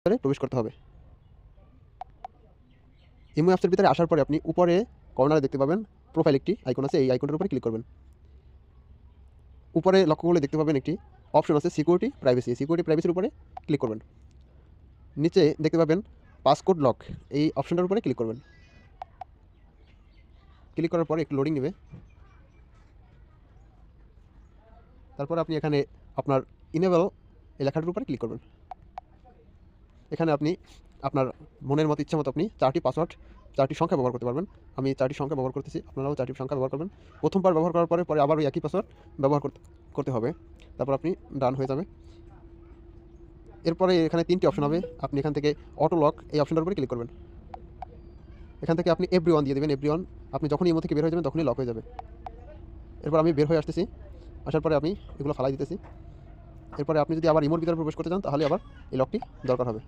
ব্রাউজারে প্রবেশ করতে হবে। ইমো অ্যাপসের ভিতরে আসার পরে আপনি উপরে কর্নারে দেখতে পাবেন প্রোফাইল একটি আইকন আছে, এই আইকনটার উপরে ক্লিক করবেন। উপরে লক্ষ্য করলে দেখতে পাবেন একটি অপশন আছে সিকিউরিটি প্রাইভেসির উপরে ক্লিক করবেন। নিচে দেখতে পাবেন পাসকোড লক, এই অপশনটার উপরে ক্লিক করবেন। ক্লিক করার পরে একটু লোডিং নেবে। তারপর আপনি এখানে আপনার ইনেবল এই লেখাটার উপরে ক্লিক করবেন। এখানে আপনি আপনার মনের মতো ইচ্ছা মতো আপনি 4টি পাসওয়ার্ড 4টি সংখ্যা ব্যবহার করতে পারবেন। আমি 4টি সংখ্যা ব্যবহার করতেছি, আপনারাও 4টি সংখ্যা ব্যবহার করবেন। প্রথমবার ব্যবহার করার পরে আবার ওই একই পাসওয়ার্ড ব্যবহার করতে হবে। তারপর আপনি ডান হয়ে যাবে। এরপরে এখানে 3টি অপশন হবে, আপনি এখান থেকে অটো লক এই অপশনটার উপরে ক্লিক করবেন। এখান থেকে আপনি এভরিওয়ান দিয়ে দেবেন। এভরিওয়ান আপনি যখনই ইমো থেকে বের হয়ে যাবেন তখনই লক হয়ে যাবে। এরপর আমি বের হয়ে আসতেছি, আসার পরে আমি এগুলো ফালাই দিতেছি। এরপরে আপনি যদি আবার ইমোর ভিতরে প্রবেশ করতে চান তাহলে আবার এই লকটি দরকার হবে।